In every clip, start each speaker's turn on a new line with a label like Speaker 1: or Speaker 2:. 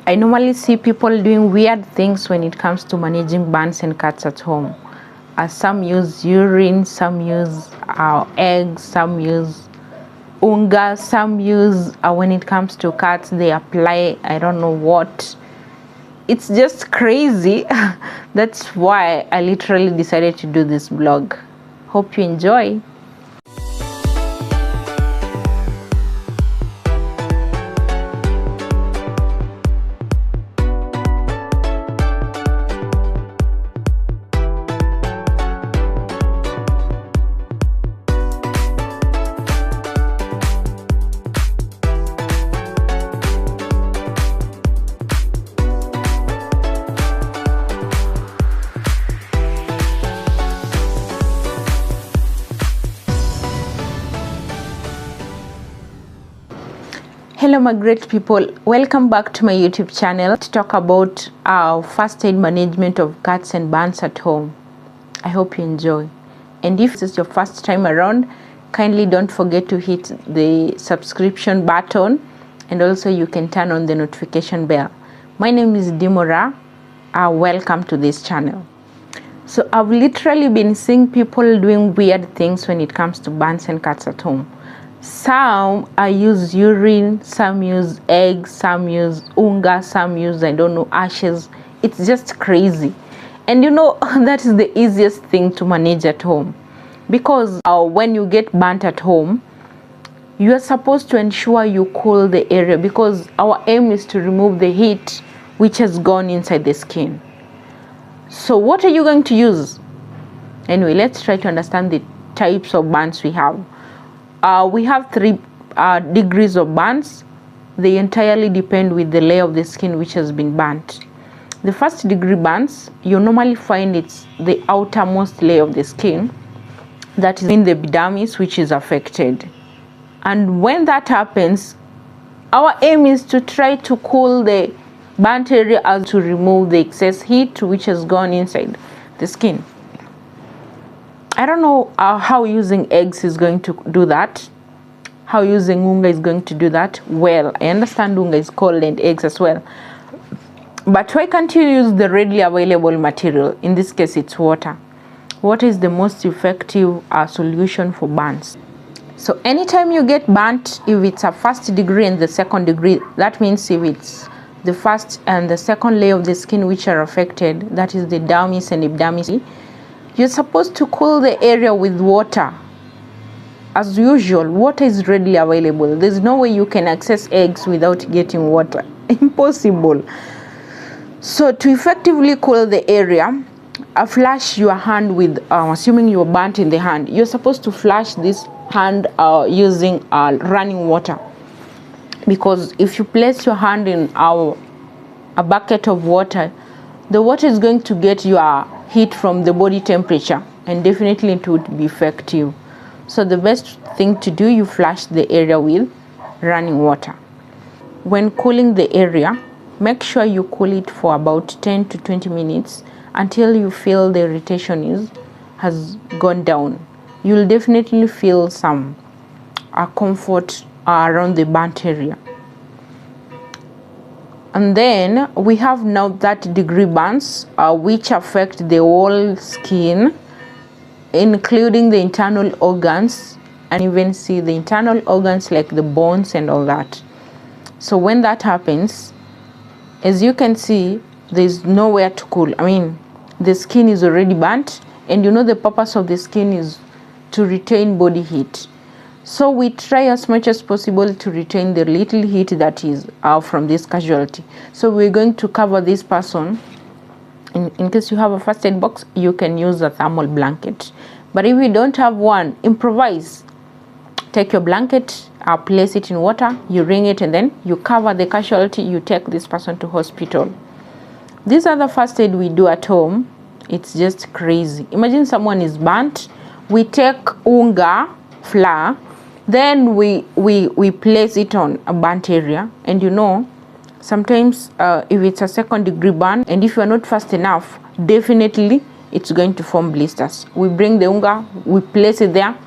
Speaker 1: I normally see people doing weird things when it comes to managing burns and cuts at home. Some use urine, some use eggs, some use unga, some use when it comes to cuts they apply I don't know what. It's just crazy. That's why I literally decided to do this vlog. Hope you enjoy. Hello my great people, welcome back to my YouTube channel to talk about first aid management of cuts and burns at home. I hope you enjoy, and if this is your first time around, kindly don't forget to hit the subscription button, and also you can turn on the notification bell. My name is Dimora. Welcome to this channel. So I've literally been seeing people doing weird things when it comes to burns and cuts at home. Some use urine, some use eggs, some use unga, some use I don't know ashes. It's just crazy, and you know that is the easiest thing to manage at home, because when you get burnt at home, you are supposed to ensure you cool the area, because our aim is to remove the heat which has gone inside the skin. So what are you going to use? Anyway, let's try to understand the types of burns we have. We have three degrees of burns. They entirely depend with the layer of the skin which has been burnt. The first degree burns, you normally find it's the outermost layer of the skin, that is in the epidermis, which is affected. And when that happens, our aim is to try to cool the burnt area as to remove the excess heat which has gone inside the skin. I don't know how using eggs is going to do that, how using unga is going to do that. Well, I understand unga is cold and eggs as well, but why can't you use the readily available material? In this case, it's water. Water is the most effective solution for burns. So anytime you get burnt, if it's a first degree and the second degree, that means if it's the first and the second layer of the skin which are affected, that is the dermis and epidermis, you're supposed to cool the area with water. As usual, water is readily available. There's no way you can access eggs without getting water. Impossible. So to effectively cool the area, flush your hand with, assuming you're burnt in the hand, you're supposed to flush this hand using running water. Because if you place your hand in a bucket of water, the water is going to get your heat from the body temperature, and definitely it would be effective. So the best thing to do, you flush the area with running water. When cooling the area, make sure you cool it for about 10 to 20 minutes until you feel the irritation has gone down. You'll definitely feel some comfort around the burnt area. And then we have now that degree burns which affect the whole skin, including the internal organs, and even see the internal organs like the bones and all that. So when that happens, as you can see, there's nowhere to cool. I mean, the skin is already burnt, and you know the purpose of the skin is to retain body heat. So we try as much as possible to retain the little heat that is from this casualty. So we're going to cover this person. In case you have a first aid box, you can use a thermal blanket. But if you don't have one, improvise. Take your blanket, place it in water, you wring it, and then you cover the casualty. You take this person to hospital. These are the first aid we do at home. It's just crazy. Imagine someone is burnt. We take unga flour, then we place it on a burnt area, and you know sometimes if it's a second degree burn, and if you are not fast enough, definitely it's going to form blisters. We bring the unga, we place it there.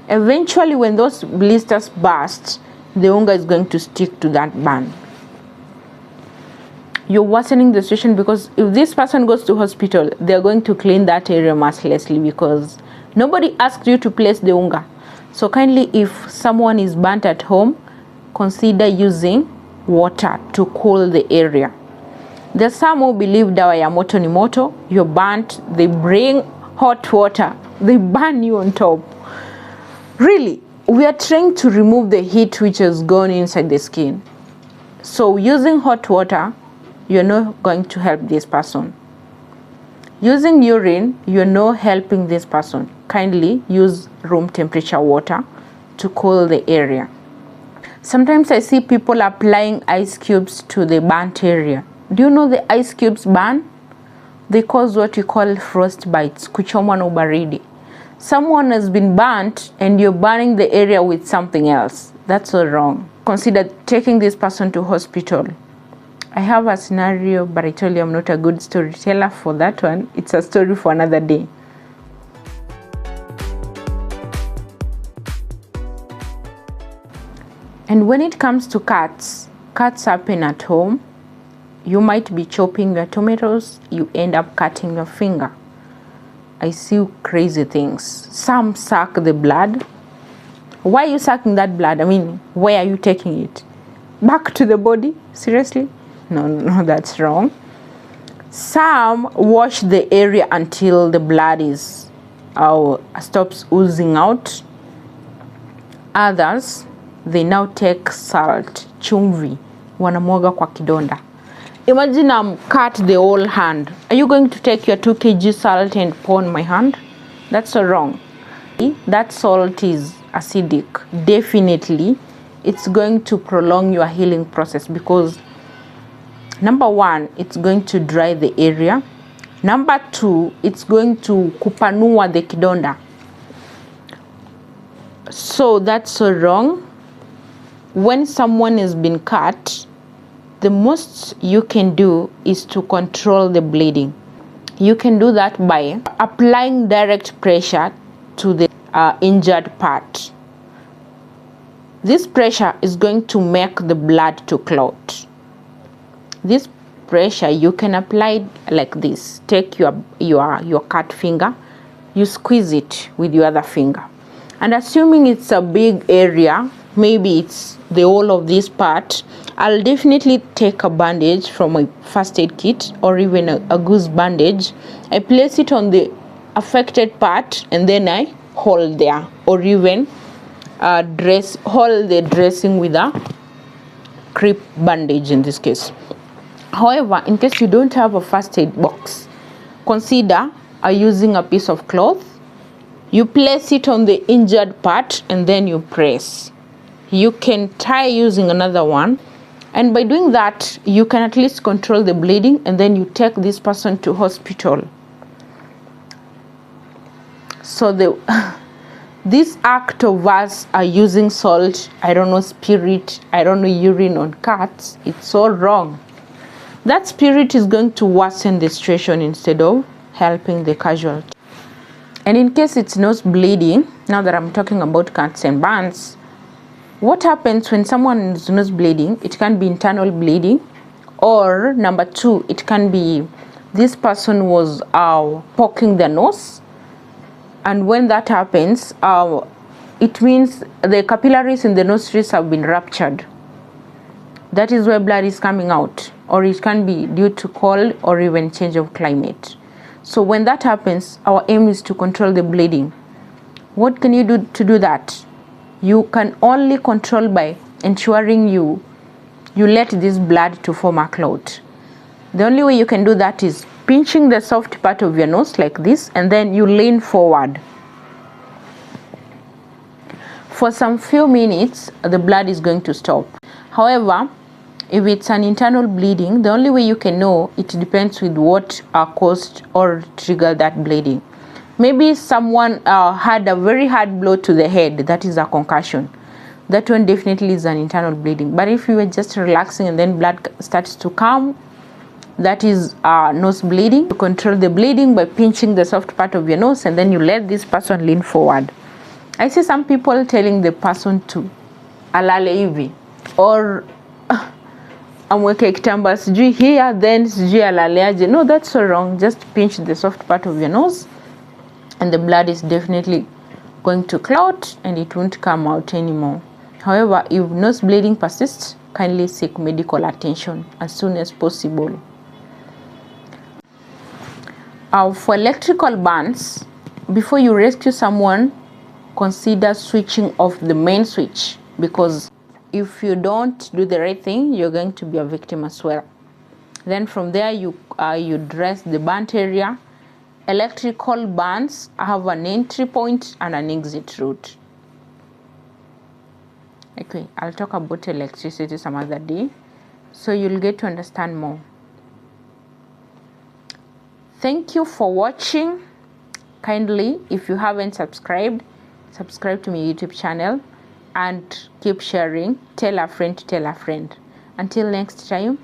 Speaker 1: Eventually when those blisters burst, the unga is going to stick to that burn. you're worsening the situation, because if this person goes to hospital, they're going to clean that area mercilessly because nobody asked you to place the unga. So kindly, if someone is burnt at home, consider using water to cool the area. There's some who believe dawa ya moto ni moto, you're burnt, they bring hot water, they burn you on top. Really, we are trying to remove the heat which has gone inside the skin. So using hot water, you're not going to help this person. Using urine, you're not helping this person. Kindly use room temperature water to cool the area. Sometimes I see people applying ice cubes to the burnt area. Do you know the ice cubes burn? They cause what we call frost bites, kuchomwa na ubaridi. Someone has been burnt and you're burning the area with something else. That's so wrong. Consider taking this person to hospital. I have a scenario, but I told you I'm not a good storyteller for that one. It's a story for another day. And when it comes to cuts happen at home. You might be chopping your tomatoes, you end up cutting your finger. I see crazy things. Some suck the blood. Why are you sucking that blood? I mean, where are you taking it? Back to the body? Seriously? No, that's wrong. Some wash the area until the blood stops oozing out. Others, they now take salt, chumvi, wanamwaga kwa kidonda. Imagine I'm cut the whole hand. Are you going to take your 2 kg salt and pour on my hand? That's so wrong. That salt is acidic. Definitely, it's going to prolong your healing process because number 1, it's going to dry the area. Number 2, it's going to kupanua the kidonda. So that's so wrong. When someone has been cut, the most you can do is to control the bleeding. You can do that by applying direct pressure to the injured part. This pressure is going to make the blood to clot. This pressure you can apply like this. Take your cut finger, you squeeze it with your other finger. And assuming it's a big area, maybe it's the whole of this part, I'll definitely take a bandage from my first aid kit or even a goose bandage. I place it on the affected part and then I hold there, or even hold the dressing with a crepe bandage in this case. However, in case you don't have a first aid box, consider using a piece of cloth. You place it on the injured part and then you press. You can tie using another one, and by doing that you can at least control the bleeding, and then you take this person to hospital. So this act of us using salt, I don't know, spirit, I don't know, urine on cuts, it's so wrong. That spirit is going to worsen the situation instead of helping the casualty. And in case it's nose bleeding, now that I'm talking about cuts and burns, what happens when someone is nose bleeding? It can be internal bleeding, or number 2, it can be this person was poking their nose, and when that happens, it means the capillaries in the nostrils have been ruptured. That is where blood is coming out, or it can be due to cold or even change of climate. So when that happens, our aim is to control the bleeding. What can you do to do that? You can only control by ensuring you let this blood to form a clot. The only way you can do that is pinching the soft part of your nose like this, and then you lean forward. For some few minutes, the blood is going to stop. However, if it's an internal bleeding, the only way you can know, it depends with what caused or triggered that bleeding. Maybe someone had a very hard blow to the head, that is a concussion. That one definitely is an internal bleeding. But if you were just relaxing and then blood starts to come, that is nose bleeding. You control the bleeding by pinching the soft part of your nose, and then you let this person lean forward. I see some people telling the person to alale hivi, or amweke kitambaa sijui here then sijui alaleaje. No, that's so wrong. Just pinch the soft part of your nose and the blood is definitely going to clot and it won't come out anymore. However, if nose bleeding persists, kindly seek medical attention as soon as possible. For electrical burns, before you rescue someone, consider switching off the main switch, because if you don't do the right thing, you're going to be a victim as well. Then from there, you dress the burnt area. Electrical burns have an entry point and an exit route. Okay, I'll talk about electricity some other day, so you'll get to understand more. Thank you for watching. Kindly, if you haven't subscribed, subscribe to my YouTube channel and keep sharing. Tell a friend to tell a friend. Until next time.